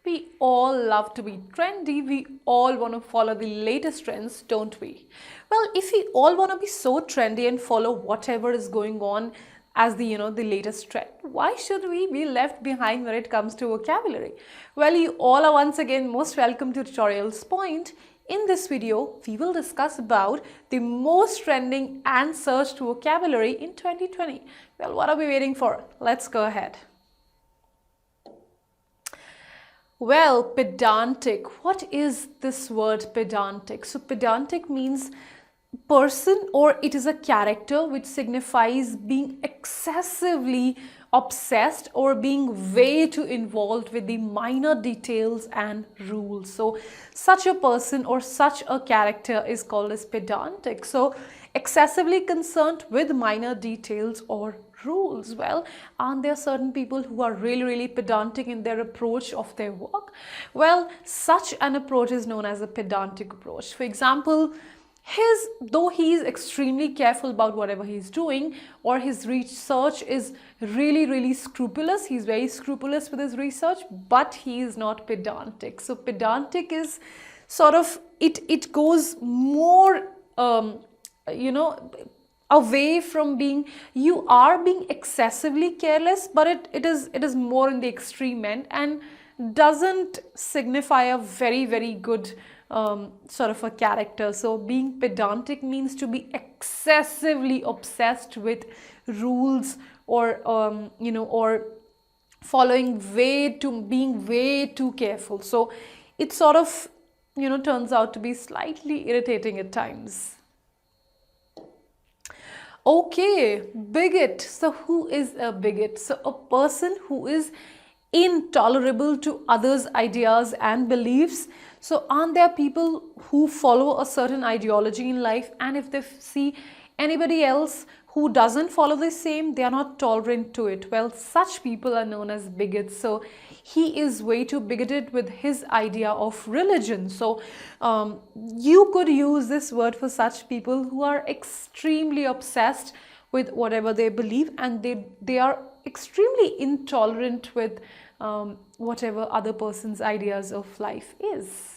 We all love to be trendy. We all want to follow the latest trends, don't we? Well, if we all want to be so trendy and follow whatever is going on as the latest trend, why should we be left behind when it comes to vocabulary? Well, you all are once again most welcome to Tutorials Point. In this video, we will discuss about the most trending and searched vocabulary in 2020. Well, what are we waiting for? Let's go ahead. Well, pedantic. What is this word pedantic? So pedantic means person, or it is a character which signifies being excessively obsessed or being way too involved with the minor details and rules. So such a person or such a character is called as pedantic. So excessively concerned with minor details or rules. Well, aren't there certain people who are really pedantic in their approach of their work? Well, such an approach is known as a pedantic approach. For example, though he is extremely careful about whatever he's doing, or his research is really scrupulous, he's very scrupulous with his research, but he is not pedantic. So pedantic is sort of, it goes more away from being, you are being excessively careless, but it is more in the extreme end and doesn't signify a very good sort of a character. So being pedantic means to be excessively obsessed with rules, or or being way too careful. So it sort of turns out to be slightly irritating at times. Okay, bigot. So who is a bigot? So a person who is intolerable to others' ideas and beliefs. So aren't there people who follow a certain ideology in life, and if they see anybody else who doesn't follow the same, they are not tolerant to it? Well, such people are known as bigots. So he is way too bigoted with his idea of religion. So you could use this word for such people who are extremely obsessed with whatever they believe, and they are extremely intolerant with whatever other person's ideas of life is.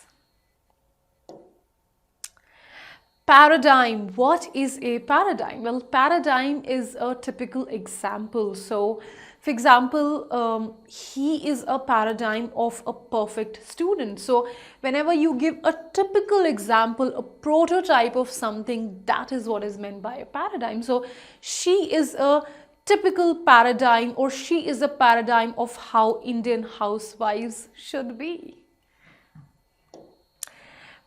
Paradigm. What is a paradigm? Well, paradigm is a typical example. So, for example, he is a paradigm of a perfect student. So, whenever you give a typical example, a prototype of something, that is what is meant by a paradigm. So, she is a typical paradigm, or she is a paradigm of how Indian housewives should be.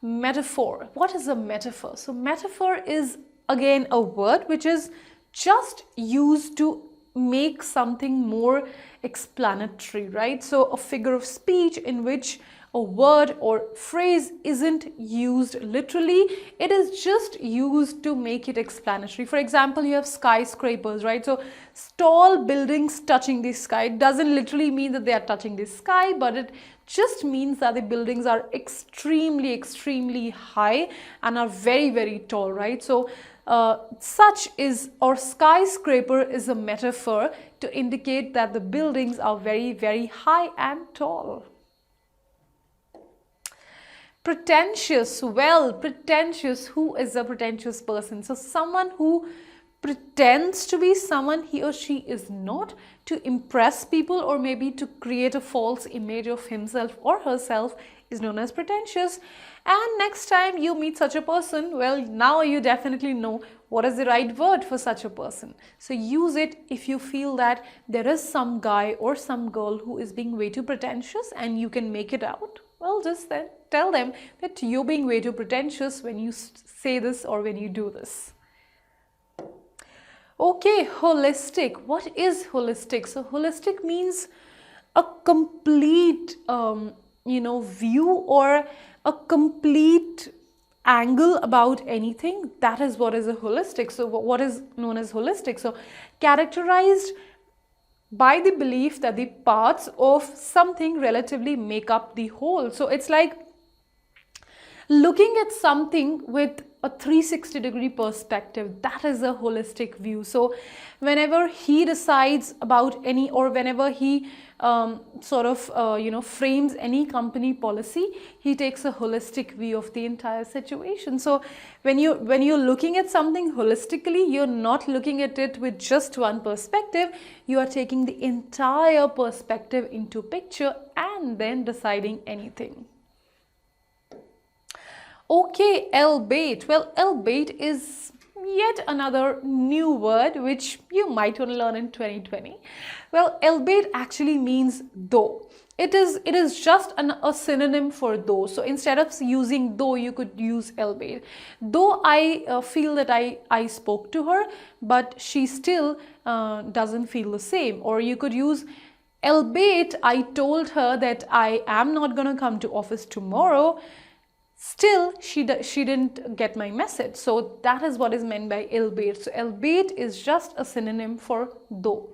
Metaphor. What is a metaphor? So metaphor is again a word which is just used to make something more explanatory, right? So a figure of speech in which a word or phrase isn't used literally, it is just used to make it explanatory. For example, you have skyscrapers, right? So tall buildings touching the sky. It doesn't literally mean that they are touching the sky, but it just means that the buildings are extremely high and are very tall, right? So skyscraper is a metaphor to indicate that the buildings are very high and tall. Pretentious. Well, pretentious. Who is a pretentious person? So someone who pretends to be someone he or she is not, to impress people or maybe to create a false image of himself or herself, is known as pretentious. And next time you meet such a person, well, now you definitely know what is the right word for such a person. So use it if you feel that there is some guy or some girl who is being way too pretentious and you can make it out. Well, just then tell them that you're being way too pretentious when you say this or when you do this. Okay, holistic. What is holistic? So holistic means a complete view or a complete angle about anything. That is what is a holistic. So what is known as holistic? So characterized by the belief that the parts of something relatively make up the whole. So it's like looking at something with a 360-degree perspective. That is a holistic view. So whenever he decides about whenever he frames any company policy, he takes a holistic view of the entire situation. So when you're looking at something holistically, you're not looking at it with just one perspective. You are taking the entire perspective into picture and then deciding anything. Okay, albeit. Well, albeit is yet another new word which you might want to learn in 2020. Well, albeit actually means though. It is just a synonym for though. So instead of using though, you could use albeit. Though I feel that I spoke to her, but she still doesn't feel the same. Or you could use albeit I told her that I am not going to come to office tomorrow. Still, she didn't get my message. So that is what is meant by albeit. So albeit is just a synonym for though.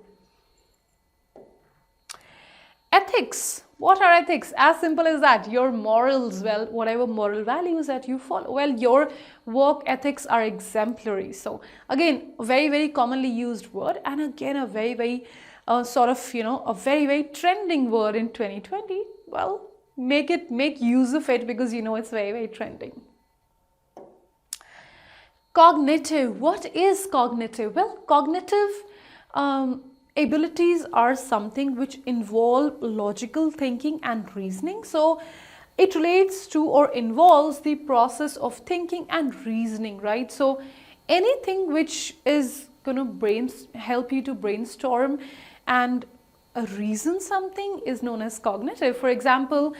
Ethics. What are ethics? As simple as that. Your morals, well, whatever moral values that you follow. Well, your work ethics are exemplary. So again, a very, very commonly used word, and again, a very, very a very, very trending word in 2020. Well, make use of it because it's very, very trending. Cognitive. What is cognitive? Well, cognitive abilities are something which involve logical thinking and reasoning. So it relates to or involves the process of thinking and reasoning, right? So anything which is going to help you to brainstorm and reason something is known as cognitive. For example,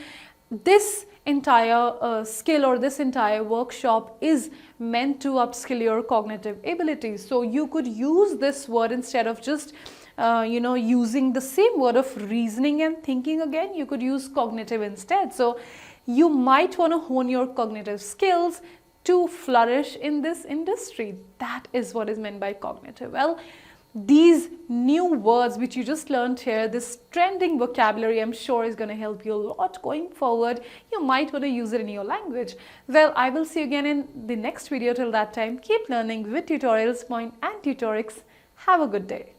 this entire skill or this entire workshop is meant to upskill your cognitive abilities. So you could use this word instead of just using the same word of reasoning and thinking again. You could use cognitive instead. So you might want to hone your cognitive skills to flourish in this industry. That is what is meant by cognitive. Well, these new words which you just learned here, this trending vocabulary, I'm sure is going to help you a lot going forward. You might want to use it in your language. Well, I will see you again in the next video. Till that time, keep learning with Tutorials Point and Tutorix. Have a good day.